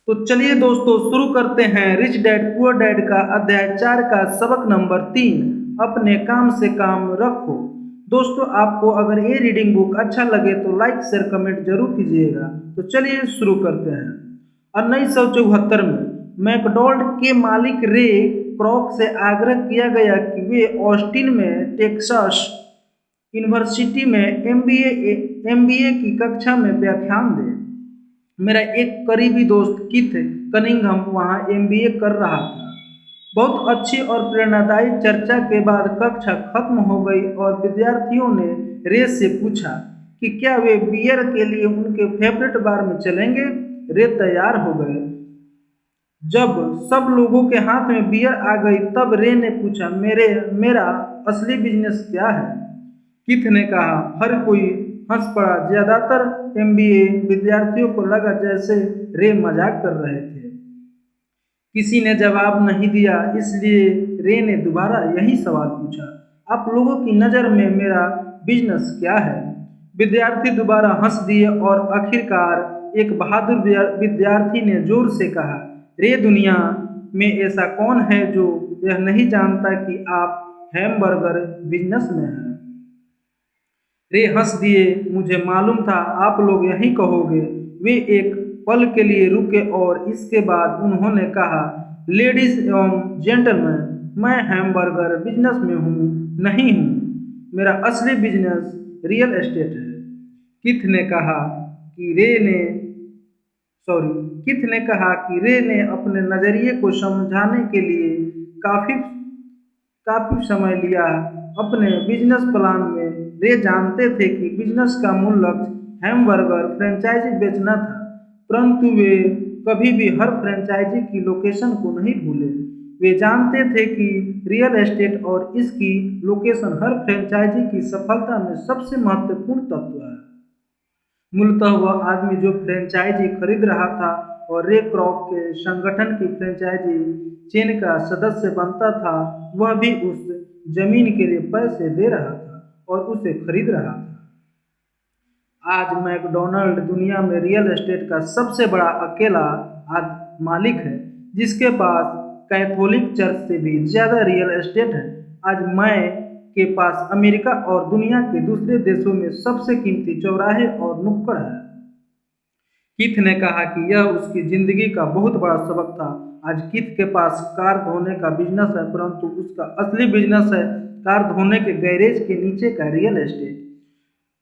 तो चलिए दोस्तों शुरू करते हैं रिच डैड पुअर डैड का अध्याय 4 का सबक नंबर 3, अपने काम से काम रखो। दोस्तों आपको अगर ये रीडिंग बुक अच्छा लगे तो लाइक शेयर कमेंट जरूर कीजिएगा। तो चलिए शुरू करते हैं। 1974 में मैकडोनल्ड के मालिक रे क्रॉक से आग्रह किया गया कि वे ऑस्टिन में टेक्सास यूनिवर्सिटी में एमबीए की कक्षा में व्याख्यान दें। मेरा एक करीबी दोस्त किथ कनिंघम वहाँ एमबीए कर रहा था। बहुत अच्छी और प्रेरणादायी चर्चा के बाद कक्षा खत्म हो गई और विद्यार्थियों ने रे से पूछा कि क्या वे बियर के लिए उनके फेवरेट बार में चलेंगे। रे तैयार हो गए। जब सब लोगों के हाथ में बियर आ गई तब रे ने पूछा, मेरा असली बिजनेस क्या है। किथ ने कहा। हर कोई हंस पड़ा। ज्यादातर एमबीए विद्यार्थियों को लगा जैसे रे मजाक कर रहे थे। किसी ने जवाब नहीं दिया, इसलिए रे ने दोबारा यही सवाल पूछा, आप लोगों की नज़र में मेरा बिजनेस क्या है। विद्यार्थी दोबारा हंस दिए और आखिरकार एक बहादुर विद्यार्थी ने जोर से कहा, रे दुनिया में ऐसा कौन है जो यह नहीं जानता कि आप हैमबर्गर बिजनेस में हैं। रे हंस दिए। मुझे मालूम था आप लोग यही कहोगे। वे एक पल के लिए रुके और इसके बाद उन्होंने कहा, लेडीज एवं जेंटलमैन, मैं हैमबर्गर बिजनेस में नहीं हूँ। मेरा असली बिजनेस रियल एस्टेट है। किथ ने कहा कि रे ने अपने नज़रिए को समझाने के लिए काफी समय लिया। अपने बिजनेस प्लान में रे जानते थे कि बिजनेस का मूल लक्ष्य हैमबर्गर फ्रेंचाइजी बेचना था, परंतु वे कभी भी हर फ्रेंचाइजी की लोकेशन को नहीं भूले। वे जानते थे कि रियल एस्टेट और इसकी लोकेशन हर फ्रेंचाइजी की सफलता में सबसे महत्वपूर्ण तत्व है। मूलतः वह आदमी जो फ्रेंचाइजी खरीद रहा था और रे क्रॉक के संगठन की फ्रेंचाइजी चेन का सदस्य बनता था, वह भी उस जमीन के लिए पैसे दे रहा था और उसे खरीद रहा था। आज मैकडोनल्ड दुनिया में रियल एस्टेट का सबसे बड़ा अकेला मालिक है, जिसके पास कैथोलिक चर्च से भी ज्यादा रियल एस्टेट है। आज मैं के पास अमेरिका और दुनिया के दूसरे देशों में सबसे कीमती चौराहे और नुक्कड़ है। किथ ने कहा कि यह उसकी जिंदगी का बहुत बड़ा सबक था। आज किथ के पास कार धोने का बिजनेस है, परंतु उसका असली बिजनेस है कार धोने के गैरेज के नीचे का रियल एस्टेट।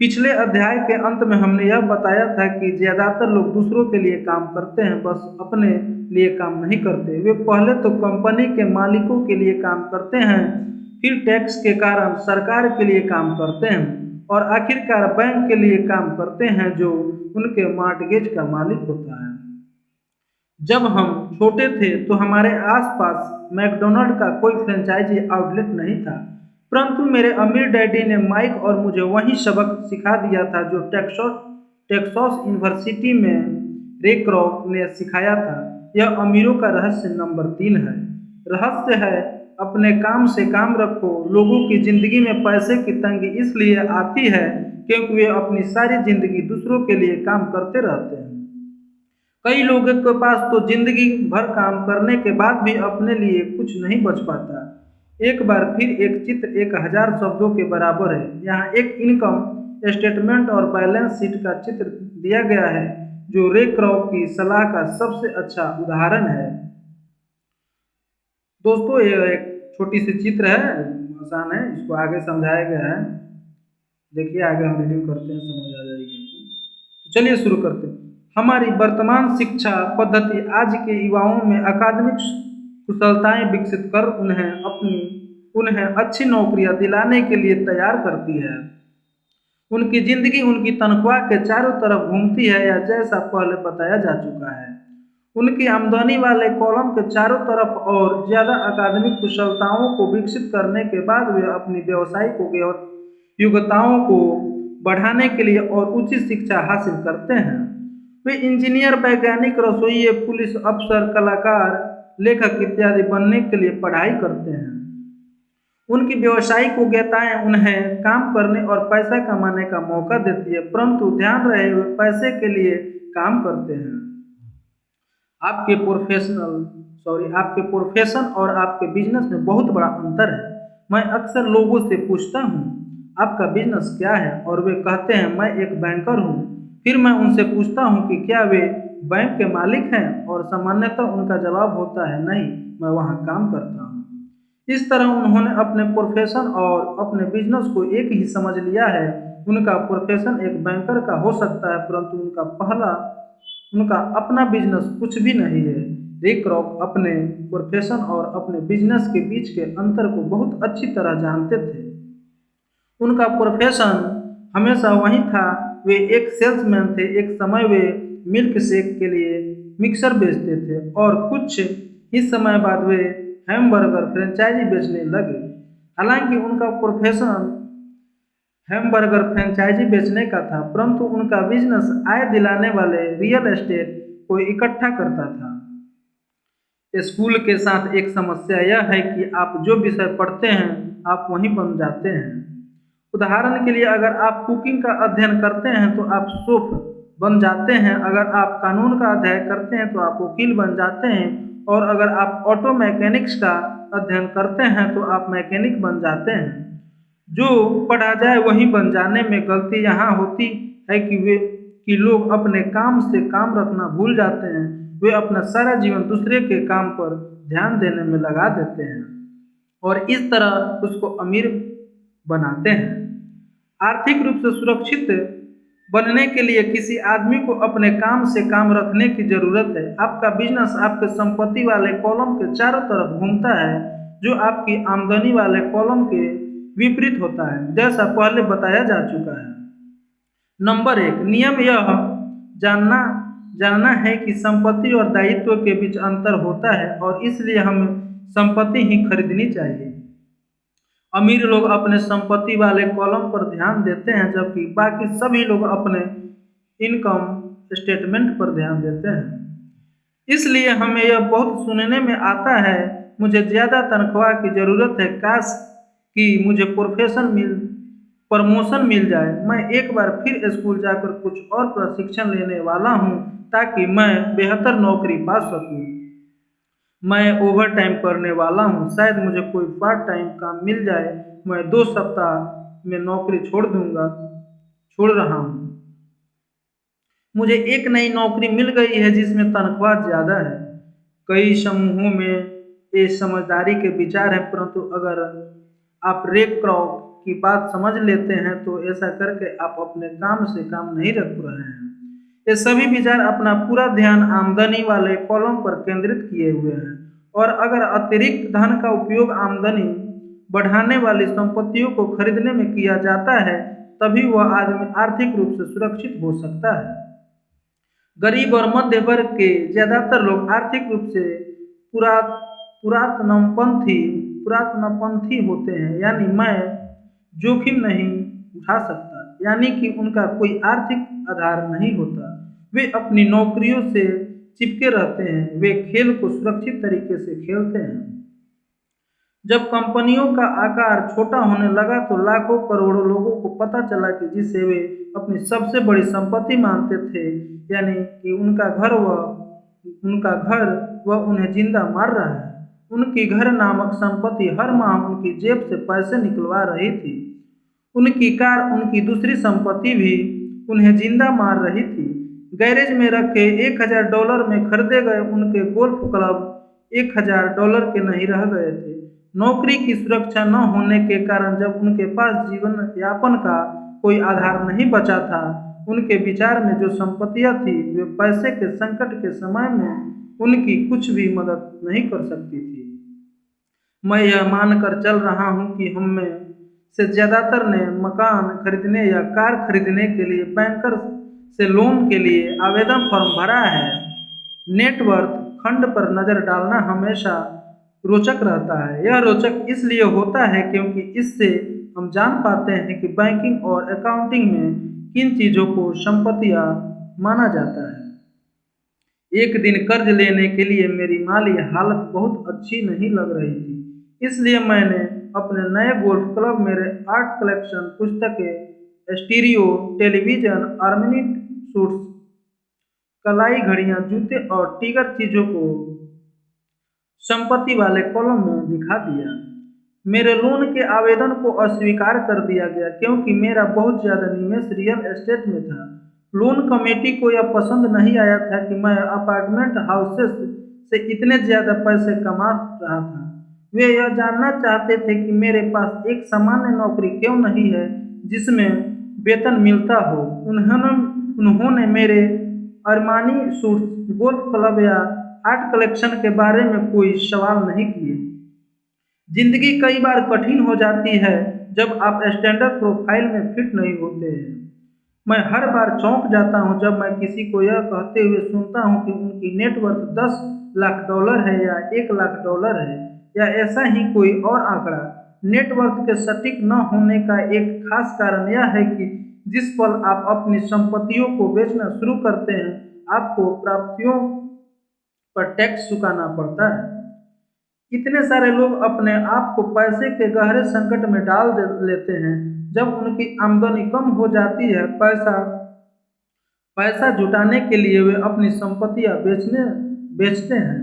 पिछले अध्याय के अंत में हमने यह बताया था कि ज्यादातर लोग दूसरों के लिए काम करते हैं, बस अपने लिए काम नहीं करते। वे पहले तो कंपनी के मालिकों के लिए काम करते हैं, फिर टैक्स के कारण सरकार के लिए काम करते हैं और आखिरकार बैंक के लिए काम करते हैं जो उनके मॉर्टगेज का मालिक होता है। जब हम छोटे थे तो हमारे आसपास मैकडोनल्ड का कोई फ्रेंचाइजी आउटलेट नहीं था, परंतु मेरे अमीर डैडी ने माइक और मुझे वही सबक सिखा दिया था जो टेक्सास यूनिवर्सिटी में रे क्रॉक ने सिखाया था। यह अमीरों का रहस्य नंबर 3 है। रहस्य है, अपने काम से काम रखो। लोगों की जिंदगी में पैसे की तंगी इसलिए आती है क्योंकि वे अपनी सारी जिंदगी दूसरों के लिए काम करते रहते हैं। कई लोगों के पास तो जिंदगी भर काम करने के बाद भी अपने लिए कुछ नहीं बच पाता। एक बार फिर एक चित्र 1000 शब्दों के बराबर है। यहाँ एक इनकम स्टेटमेंट और बैलेंस शीट का चित्र दिया गया है जो रे क्रॉक की सलाह का सबसे अच्छा उदाहरण है। दोस्तों ये एक छोटी सी चित्र है, आसान है, इसको आगे समझाया गया है। देखिए आगे हम रीडिंग करते हैं, समझ आ जाएगी। तो चलिए शुरू करते हैं। हमारी वर्तमान शिक्षा पद्धति आज के युवाओं में अकादमिक कुशलताएं विकसित कर उन्हें अच्छी नौकरियां दिलाने के लिए तैयार करती है। उनकी जिंदगी उनकी तनख्वाह के चारों तरफ घूमती है, या जैसा पहले बताया जा चुका है, उनकी आमदनी वाले कॉलम के चारों तरफ और ज्यादा अकादमिक कुशलताओं को विकसित करने के बाद वे अपनी व्यावसायिक योग्यताओं को बढ़ाने के लिए और उचित शिक्षा हासिल करते हैं। वे इंजीनियर, वैज्ञानिक, रसोइये, पुलिस अफसर, कलाकार, लेखक इत्यादि बनने के लिए पढ़ाई करते हैं। उनकी व्यावसायिक योग्यताएं उन्हें काम करने और पैसा कमाने का मौका देती है, परंतु ध्यान रहे वे पैसे के लिए काम करते हैं। आपके प्रोफेशन और आपके बिजनेस में बहुत बड़ा अंतर है। मैं अक्सर लोगों से पूछता हूँ, आपका बिजनेस क्या है, और वे कहते हैं मैं एक बैंकर हूँ। फिर मैं उनसे पूछता हूँ कि क्या वे बैंक के मालिक हैं, और सामान्यतः उनका जवाब होता है नहीं, मैं वहाँ काम करता हूँ। इस तरह उन्होंने अपने प्रोफेशन और अपने बिजनेस को एक ही समझ लिया है। उनका प्रोफेशन एक बैंकर का हो सकता है, परंतु उनका अपना बिजनेस कुछ भी नहीं है। रे क्रॉक अपने प्रोफेशन और अपने बिजनेस के बीच के अंतर को बहुत अच्छी तरह जानते थे। उनका प्रोफेशन हमेशा वही था, वे एक सेल्समैन थे। एक समय वे मिल्क शेक के लिए मिक्सर बेचते थे, और कुछ ही समय बाद वे हैमबर्गर फ्रेंचाइजी बेचने लगे। हालांकि उनका प्रोफेशन हैमबर्गर फ्रेंचाइजी बेचने का था, परंतु उनका बिजनेस आय दिलाने वाले रियल एस्टेट को इकट्ठा करता था। स्कूल के साथ एक समस्या यह है कि आप जो विषय पढ़ते हैं आप वहीं बन जाते हैं। उदाहरण के लिए, अगर आप कुकिंग का अध्ययन करते हैं तो आप शेफ बन जाते हैं, अगर आप कानून का अध्ययन करते हैं तो आप वकील बन जाते हैं, और अगर आप ऑटो मैकेनिक्स का अध्ययन करते हैं तो आप मैकेनिक बन जाते हैं। जो पढ़ा जाए वही बन जाने में गलती यहाँ होती है कि लोग अपने काम से काम रखना भूल जाते हैं। वे अपना सारा जीवन दूसरे के काम पर ध्यान देने में लगा देते हैं, और इस तरह उसको अमीर बनाते हैं। आर्थिक रूप से सुरक्षित बनने के लिए किसी आदमी को अपने काम से काम रखने की जरूरत है। आपका बिजनेस आपके संपत्ति वाले कॉलम के चारों तरफ घूमता है, जो आपकी आमदनी वाले कॉलम के विपरीत होता है, जैसा पहले बताया जा चुका है। नंबर 1, नियम यह जानना है कि संपत्ति और दायित्व के बीच अंतर होता है, और इसलिए हमें संपत्ति ही खरीदनी चाहिए। अमीर लोग अपने संपत्ति वाले कॉलम पर ध्यान देते हैं, जबकि बाकी सभी लोग अपने इनकम स्टेटमेंट पर ध्यान देते हैं। इसलिए हमें यह बहुत सुनने में आता है, मुझे ज़्यादा तनख्वाह की ज़रूरत है, काश कि मुझे प्रमोशन मिल जाए। मैं एक बार फिर स्कूल जाकर कुछ और प्रशिक्षण लेने वाला हूँ ताकि मैं बेहतर नौकरी पा सकूँ। मैं ओवर टाइम करने वाला हूँ, शायद मुझे कोई पार्ट टाइम काम मिल जाए। मैं 2 सप्ताह में नौकरी छोड़ रहा हूँ। मुझे एक नई नौकरी मिल गई है जिसमें तनख्वाह ज़्यादा है। कई समूहों में ये समझदारी के विचार हैं, परंतु अगर आप रे क्रॉक की बात समझ लेते हैं तो ऐसा करके आप अपने काम से काम नहीं रख रहे हैं। ये सभी विचार अपना पूरा ध्यान आमदनी वाले कॉलम पर केंद्रित किए हुए हैं, और अगर अतिरिक्त धन का उपयोग आमदनी बढ़ाने वाली संपत्तियों को खरीदने में किया जाता है, तभी वह आदमी आर्थिक रूप से सुरक्षित हो सकता है। गरीब और मध्य वर्ग के ज़्यादातर लोग आर्थिक रूप से पुरातनपंथी होते हैं, यानी मैं जोखिम नहीं उठा सकता, यानी कि उनका कोई आर्थिक आधार नहीं होता। वे अपनी नौकरियों से चिपके रहते हैं, वे खेल को सुरक्षित तरीके से खेलते हैं। जब कंपनियों का आकार छोटा होने लगा तो लाखों करोड़ों लोगों को पता चला कि जिसे वे अपनी सबसे बड़ी संपत्ति मानते थे, यानी कि उनका घर वह उन्हें जिंदा मार रहा है। उनकी घर नामक संपत्ति हर माह उनकी जेब से पैसे निकलवा रही थी। उनकी कार, उनकी दूसरी संपत्ति भी उन्हें जिंदा मार रही थी। गैरेज में रखे $1000 में खरीदे गए उनके गोल्फ क्लब $1000 के नहीं रह गए थे। नौकरी की सुरक्षा न होने के कारण जब उनके पास जीवन यापन का कोई आधार नहीं बचा था, उनके विचार में जो संपत्तियां थी वे पैसे के संकट के समय में उनकी कुछ भी मदद नहीं कर सकती थी। मैं यह मानकर चल रहा हूं कि हम में से ज़्यादातर ने मकान खरीदने या कार खरीदने के लिए बैंकर से लोन के लिए आवेदन फॉर्म भरा है। नेटवर्थ खंड पर नज़र डालना हमेशा रोचक रहता है। यह रोचक इसलिए होता है क्योंकि इससे हम जान पाते हैं कि बैंकिंग और अकाउंटिंग में किन चीज़ों को संपत्तियां माना जाता है। एक दिन कर्ज लेने के लिए मेरी माली हालत बहुत अच्छी नहीं लग रही थी, इसलिए मैंने अपने नए गोल्फ क्लब, मेरे आर्ट कलेक्शन, पुस्तकें, स्टीरियो टेलीविज़न, ऑर्नामेंट सूट्स कलाई घड़ियां, जूते और टिगर चीजों को संपत्ति वाले कॉलम में दिखा दिया। मेरे लोन के आवेदन को अस्वीकार कर दिया गया क्योंकि मेरा बहुत ज्यादा निवेश रियल एस्टेट में था। लोन कमेटी को यह पसंद नहीं आया था कि मैं अपार्टमेंट हाउसेस से इतने ज्यादा पैसे कमा रहा था। वे यह जानना चाहते थे कि मेरे पास एक सामान्य नौकरी क्यों नहीं है जिसमें वेतन मिलता हो। उन्होंने मेरे अरमानी सूट्स, गोल्फ क्लब या आर्ट कलेक्शन के बारे में कोई सवाल नहीं किए। जिंदगी कई बार कठिन हो जाती है जब आप स्टैंडर्ड प्रोफाइल में फिट नहीं होते हैं। मैं हर बार चौंक जाता हूं जब मैं किसी को यह कहते हुए सुनता हूं कि उनकी नेटवर्थ $10 लाख है या $1 लाख है या ऐसा ही कोई और आंकड़ा। नेटवर्थ के सटीक न होने का एक खास कारण यह है कि जिस पल आप अपनी संपत्तियों को बेचना शुरू करते हैं, आपको प्राप्तियों पर टैक्स चुकाना पड़ता है। इतने सारे लोग अपने आप को पैसे के गहरे संकट में डाल लेते हैं। जब उनकी आमदनी कम हो जाती है, पैसा जुटाने के लिए वे अपनी संपत्तियां बेचते हैं।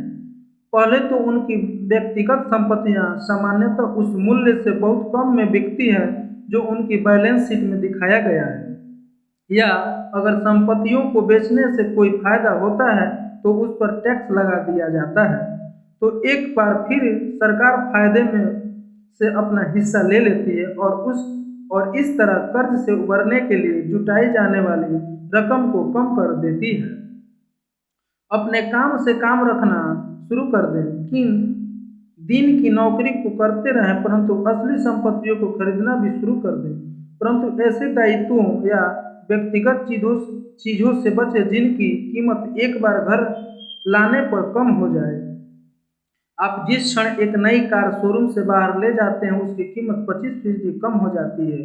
पहले तो उनकी व्यक्तिगत संपत्तियां सामान्यतः उस मूल्य से बहुत कम में बिकती है जो उनकी बैलेंस शीट में दिखाया गया है, या अगर संपत्तियों को बेचने से कोई फायदा होता है तो उस पर टैक्स लगा दिया जाता है। तो एक बार फिर सरकार फायदे में से अपना हिस्सा ले लेती है और इस तरह कर्ज से उबरने के लिए जुटाई जाने वाली रकम को कम कर देती है। अपने काम से काम रखना शुरू कर दें, कि दिन की नौकरी को करते रहें परंतु असली संपत्तियों को खरीदना भी शुरू कर दें। परंतु ऐसे दायित्वों या व्यक्तिगत चीजों से बचे जिनकी कीमत एक बार घर लाने पर कम हो जाए। आप जिस क्षण एक नई कार शोरूम से बाहर ले जाते हैं, उसकी कीमत 25% कम हो जाती है।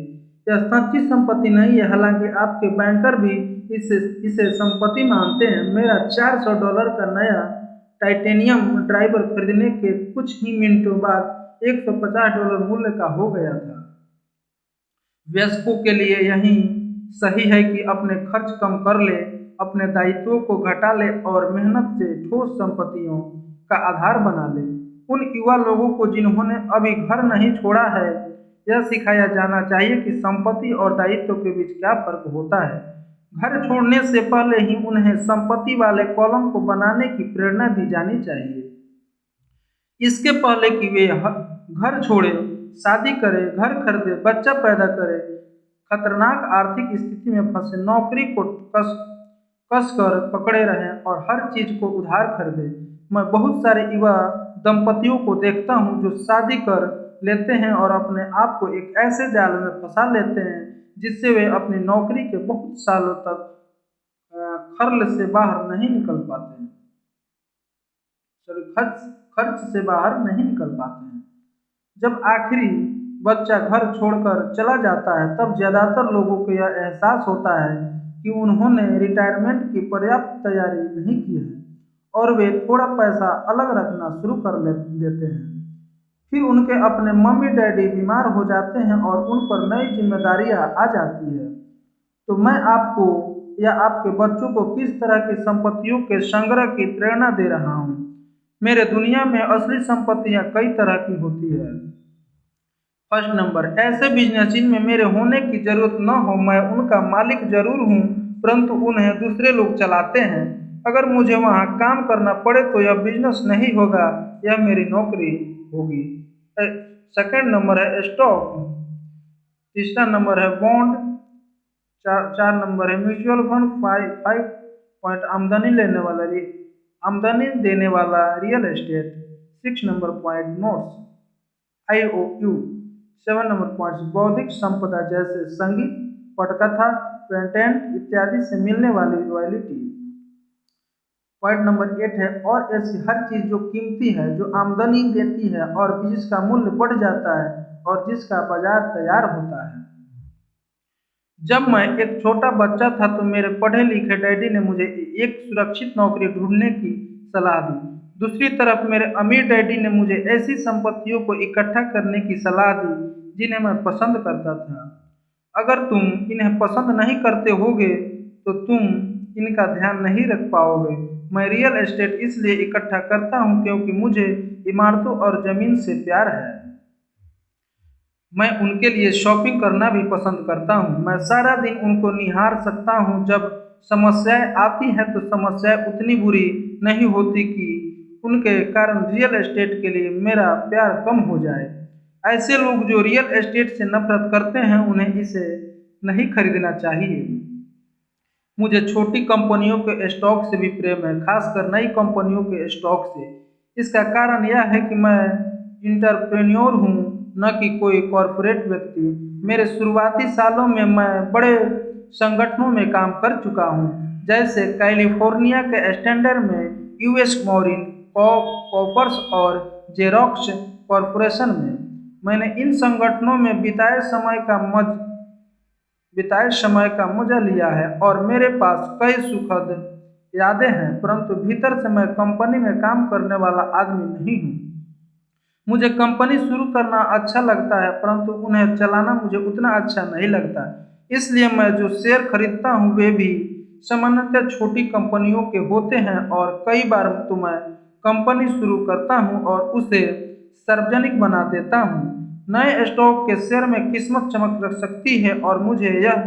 यह सच्ची संपत्ति नहीं है, हालांकि आपके बैंकर भी इसे संपत्ति मानते हैं। मेरा $400 का नया टाइटेनियम ड्राइवर खरीदने के कुछ ही मिनटों बाद $150 मूल्य का हो गया था। वयस्कों के लिए यही सही है कि अपने खर्च कम कर ले, अपने दायित्वों को घटा ले और मेहनत से ठोस संपत्तियों का आधार बना ले। उन युवा लोगों को जिन्होंने अभी घर नहीं छोड़ा है, यह सिखाया जाना चाहिए कि संपत्ति और दायित्व के बीच क्या फर्क होता है। घर छोड़ने से पहले ही उन्हें संपत्ति वाले कॉलम को बनाने की प्रेरणा दी जानी चाहिए। इसके पहले कि वे घर छोड़े, शादी करे, घर खरीदे, बच्चा पैदा करे, खतरनाक आर्थिक स्थिति में फंसे, नौकरी को कस कर पकड़े रहें और हर चीज को उधार खरीदे। मैं बहुत सारे युवा दंपतियों को देखता हूँ जो शादी कर लेते हैं और अपने आप को एक ऐसे जाल में फंसा लेते हैं जिससे वे अपनी नौकरी के बहुत सालों तक खर्च से बाहर नहीं निकल पाते हैं। खर्च से बाहर नहीं निकल पाते हैं। जब आखिरी बच्चा घर छोड़कर चला जाता है, तब ज्यादातर लोगों को यह एहसास होता है कि उन्होंने रिटायरमेंट की पर्याप्त तैयारी नहीं की है और वे थोड़ा पैसा अलग रखना शुरू कर देते हैं। फिर उनके अपने मम्मी डैडी बीमार हो जाते हैं और उन पर नई जिम्मेदारियां आ जाती है। तो मैं आपको या आपके बच्चों को किस तरह की संपत्तियों के संग्रह की प्रेरणा दे रहा हूँ। मेरे दुनिया में असली संपत्तियां कई तरह की होती है। फर्स्ट नंबर, ऐसे बिजनेस जिनमें मेरे होने की जरूरत न हो। मैं उनका मालिक जरूर हूँ परंतु उन्हें दूसरे लोग चलाते हैं। अगर मुझे वहाँ काम करना पड़े तो यह बिजनेस नहीं होगा, यह मेरी नौकरी होगी। सेकंड नंबर है स्टॉक। तीसरा नंबर है बॉन्ड। चार नंबर है म्यूचुअल फंड। 5 पॉइंट आमदनी देने वाला real estate. 6 number point notes IOU। 7 number points बौद्धिक संपदा जैसे संगीत, पटकथा, पेटेंट इत्यादि से मिलने वाली रॉयल्टी। पॉइंट नंबर 8 है और ऐसी हर चीज जो कीमती है, जो आमदनी देती है और जिसका मूल्य बढ़ जाता है और जिसका बाजार तैयार होता है। जब मैं एक छोटा बच्चा था तो मेरे पढ़े लिखे डैडी ने मुझे एक सुरक्षित नौकरी ढूंढने की सलाह दी। दूसरी तरफ मेरे अमीर डैडी ने मुझे ऐसी संपत्तियों को इकट्ठा करने की सलाह दी जिन्हें मैं पसंद करता था। अगर तुम इन्हें पसंद नहीं करते होगे तो तुम इनका ध्यान नहीं रख पाओगे। मैं रियल एस्टेट इसलिए इकट्ठा करता हूँ क्योंकि मुझे इमारतों और ज़मीन से प्यार है। मैं उनके लिए शॉपिंग करना भी पसंद करता हूँ। मैं सारा दिन उनको निहार सकता हूँ। जब समस्याएं आती हैं तो समस्याएं उतनी बुरी नहीं होती कि उनके कारण रियल एस्टेट के लिए मेरा प्यार कम हो जाए। ऐसे लोग जो रियल एस्टेट से नफरत करते हैं उन्हें इसे नहीं खरीदना चाहिए। मुझे छोटी कंपनियों के स्टॉक से भी प्रेम है, खासकर नई कंपनियों के स्टॉक से। इसका कारण यह है कि मैं इंटरप्रेन्योर हूँ, न कि कोई कॉरपोरेट व्यक्ति। मेरे शुरुआती सालों में मैं बड़े संगठनों में काम कर चुका हूँ, जैसे कैलिफोर्निया के स्टैंडर्ड में, यूएस मॉरिन कॉपर्स और जेरॉक्स कॉरपोरेशन में। मैंने इन संगठनों में बिताए समय का मजा लिया है और मेरे पास कई सुखद यादें हैं, परंतु भीतर से मैं कंपनी में काम करने वाला आदमी नहीं हूँ। मुझे कंपनी शुरू करना अच्छा लगता है, परंतु उन्हें चलाना मुझे उतना अच्छा नहीं लगता। इसलिए मैं जो शेयर खरीदता हूँ वे भी सामान्यतः छोटी कंपनियों के होते हैं और कई बार तो मैं कंपनी शुरू करता हूँ और उसे सार्वजनिक बना देता हूँ। नए स्टॉक के शेयर में किस्मत चमक रख सकती है और मुझे यह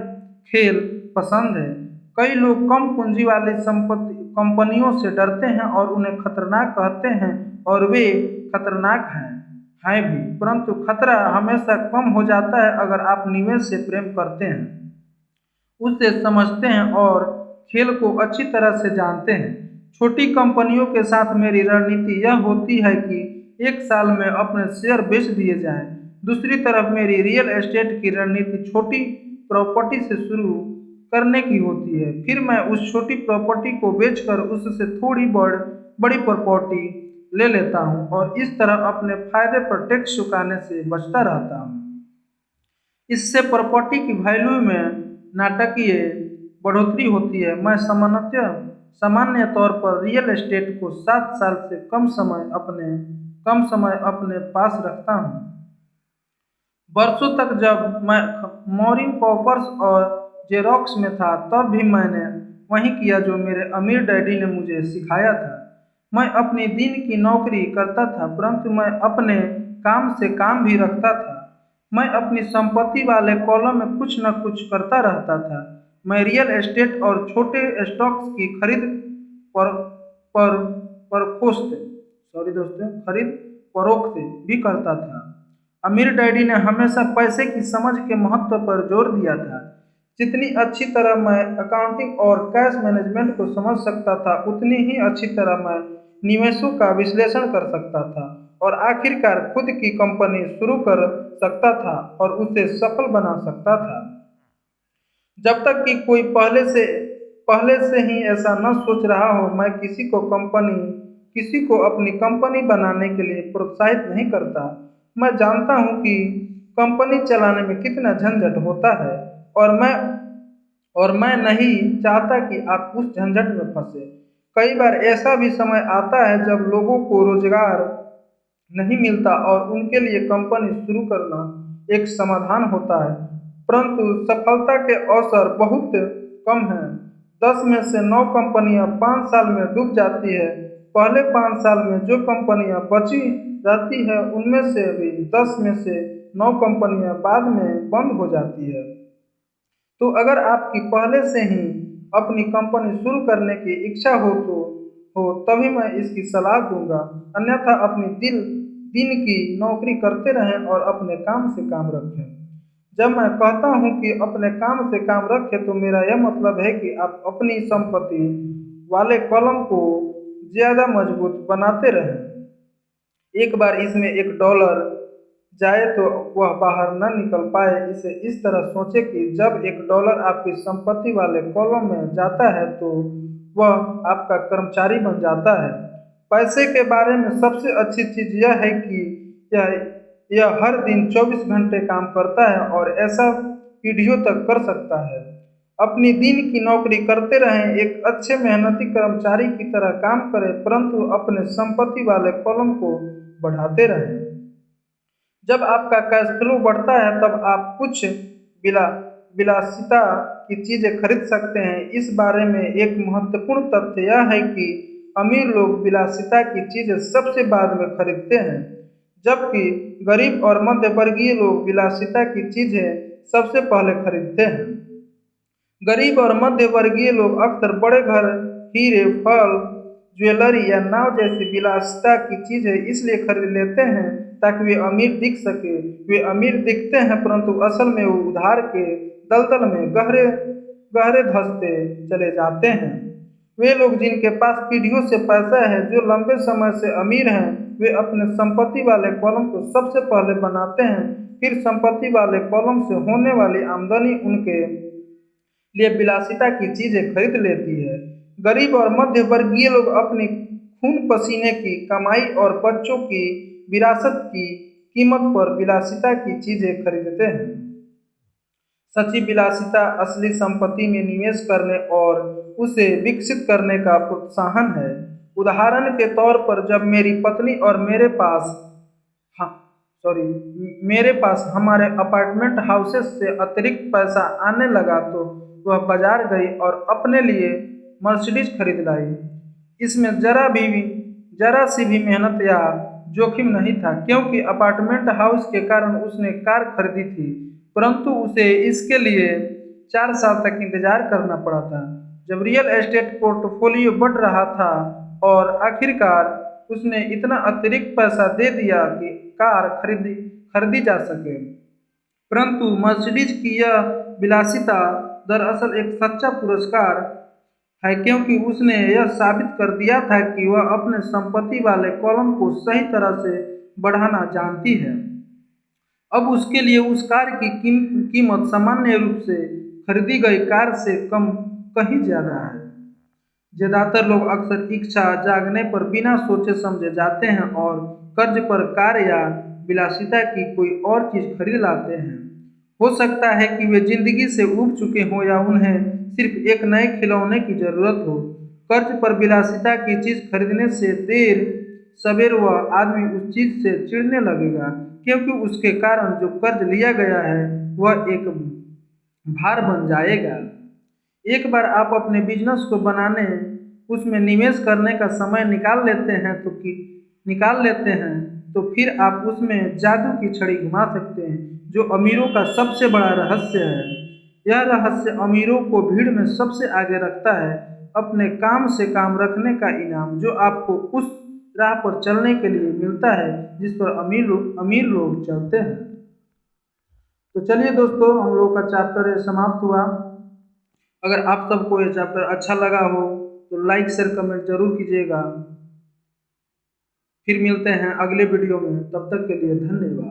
खेल पसंद है। कई लोग कम पूंजी वाली संपत्ति कंपनियों से डरते हैं और उन्हें खतरनाक कहते हैं और वे खतरनाक हैं भी, परंतु खतरा हमेशा कम हो जाता है अगर आप निवेश से प्रेम करते हैं, उसे समझते हैं और खेल को अच्छी तरह से जानते हैं। छोटी कंपनियों के साथ मेरी रणनीति यह होती है कि एक साल में अपने शेयर बेच दिए जाएं। दूसरी तरफ मेरी रियल एस्टेट की रणनीति छोटी प्रॉपर्टी से शुरू करने की होती है। फिर मैं उस छोटी प्रॉपर्टी को बेचकर उससे थोड़ी बड़ी प्रॉपर्टी ले लेता हूँ और इस तरह अपने फायदे पर टैक्स चुकाने से बचता रहता हूँ। इससे प्रॉपर्टी की वैल्यू में नाटकीय बढ़ोतरी होती है। मैं सामान्य तौर पर रियल एस्टेट को 7 साल से कम समय अपने पास रखता हूँ। वर्षों तक जब मैं मॉरिन कॉपर्स और जेरॉक्स में था तब भी मैंने वही किया जो मेरे अमीर डैडी ने मुझे सिखाया था। मैं अपनी दिन की नौकरी करता था, परंतु मैं अपने काम से काम भी रखता था। मैं अपनी संपत्ति वाले कॉलम में कुछ न कुछ करता रहता था। मैं रियल एस्टेट और छोटे स्टॉक्स की पर पर खरीद फरोख्त भी करता था। अमीर डैडी ने हमेशा पैसे की समझ के महत्व पर जोर दिया था। जितनी अच्छी तरह मैं अकाउंटिंग और कैश मैनेजमेंट को समझ सकता था, उतनी ही अच्छी तरह मैं निवेशों का विश्लेषण कर सकता था और आखिरकार खुद की कंपनी शुरू कर सकता था और उसे सफल बना सकता था। जब तक कि कोई पहले से ही ऐसा न सोच रहा हो, मैं किसी को अपनी कंपनी बनाने के लिए प्रोत्साहित नहीं करता। मैं जानता हूँ कि कंपनी चलाने में कितना झंझट होता है और मैं नहीं चाहता कि आप उस झंझट में फंसे। कई बार ऐसा भी समय आता है जब लोगों को रोजगार नहीं मिलता और उनके लिए कंपनी शुरू करना एक समाधान होता है, परंतु सफलता के अवसर बहुत कम हैं। 10 में से 9 कंपनियां 5 साल में डूब जाती है। पहले 5 साल में जो कंपनियां बची रहती है उनमें से भी 10 में से 9 कंपनियां बाद में बंद हो जाती है। तो अगर आपकी पहले से ही अपनी कंपनी शुरू करने की इच्छा हो तभी मैं इसकी सलाह दूंगा, अन्यथा अपनी दिन की नौकरी करते रहें और अपने काम से काम रखें। जब मैं कहता हूँ कि अपने काम से काम रखें तो मेरा यह मतलब है कि आप अपनी संपत्ति वाले कॉलम को ज़्यादा मजबूत बनाते रहें। एक बार इसमें $1 जाए तो वह बाहर न निकल पाए। इसे इस तरह सोचें कि जब $1 आपकी संपत्ति वाले कॉलम में जाता है तो वह आपका कर्मचारी बन जाता है। पैसे के बारे में सबसे अच्छी चीज़ यह है कि यह हर दिन 24 घंटे काम करता है और ऐसा पीढ़ियों तक कर सकता है। अपनी दिन की नौकरी करते रहें, एक अच्छे मेहनती कर्मचारी की तरह काम करें, परंतु अपने संपत्ति वाले कॉलम को बढ़ाते रहें। जब आपका कैश फ्लो बढ़ता है तब आप कुछ विलासिता की चीज़ें खरीद सकते हैं। इस बारे में एक महत्वपूर्ण तथ्य यह है कि अमीर लोग विलासिता की चीज़ें सबसे बाद में खरीदते हैं, जबकि गरीब और मध्य वर्गीय लोग विलासिता की चीज़ें सबसे पहले खरीदते हैं। गरीब और मध्य वर्गीय लोग अक्सर बड़े घर, हीरे, फल, ज्वेलरी या नाव जैसी विलासिता की चीजें इसलिए खरीद लेते हैं ताकि वे अमीर दिख सके। वे अमीर दिखते हैं परंतु असल में वो उधार के दलदल में गहरे गहरे धंसते चले जाते हैं। वे लोग जिनके पास पीढ़ियों से पैसा है, जो लंबे समय से अमीर हैं, वे अपने संपत्ति वाले कॉलम को सबसे पहले बनाते हैं, फिर संपत्ति वाले कॉलम से होने वाली आमदनी उनके लिए विलासिता की चीजें खरीद लेती है। गरीब और मध्य वर्गीय लोग अपनी खून पसीने की कमाई और बच्चों की विरासत की कीमत पर विलासिता की चीजें खरीदते हैं। सच्ची विलासिता असली संपत्ति में निवेश करने और उसे विकसित करने का प्रोत्साहन है। उदाहरण के तौर पर जब मेरी पत्नी और मेरे पास हमारे अपार्टमेंट हाउसेस से अतिरिक्त पैसा आने लगा तो वह बाजार गई और अपने लिए मर्सिडीज खरीद लाई। इसमें जरा सी भी मेहनत या जोखिम नहीं था, क्योंकि अपार्टमेंट हाउस के कारण उसने कार खरीदी थी, परंतु उसे इसके लिए 4 साल तक इंतजार करना पड़ा था, जब रियल एस्टेट पोर्टफोलियो बढ़ रहा था और आखिरकार उसने इतना अतिरिक्त पैसा दे दिया कि कार खरीदी जा सके। परंतु मर्सिडीज की यह विलासिता दरअसल एक सच्चा पुरस्कार है, क्योंकि उसने यह साबित कर दिया था कि वह अपने संपत्ति वाले कॉलम को सही तरह से बढ़ाना जानती है। अब उसके लिए उस कार की कीमत सामान्य रूप से खरीदी गई कार से कहीं ज़्यादा है। ज्यादातर लोग अक्सर इच्छा जागने पर बिना सोचे समझे जाते हैं और कर्ज पर कार या विलासिता की कोई और चीज़ खरीद लाते हैं। हो सकता है कि वे जिंदगी से ऊब चुके हों या उन्हें सिर्फ एक नए खिलौने की जरूरत हो। कर्ज पर विलासिता की चीज़ खरीदने से देर सवेर वह आदमी उस चीज़ से चिढ़ने लगेगा, क्योंकि उसके कारण जो कर्ज लिया गया है वह एक भार बन जाएगा। एक बार आप अपने बिजनेस को बनाने, उसमें निवेश करने का समय निकाल लेते हैं तो फिर आप उसमें जादू की छड़ी घुमा सकते हैं, जो अमीरों का सबसे बड़ा रहस्य है। यह रहस्य अमीरों को भीड़ में सबसे आगे रखता है, अपने काम से काम रखने का इनाम, जो आपको उस राह पर चलने के लिए मिलता है जिस पर अमीर लोग चलते हैं। तो चलिए दोस्तों, हम लोग का चैप्टर समाप्त हुआ। अगर आप सबको ये चैप्टर अच्छा लगा हो तो लाइक शेयर कमेंट जरूर कीजिएगा। फिर मिलते हैं अगले वीडियो में, तब तक के लिए धन्यवाद।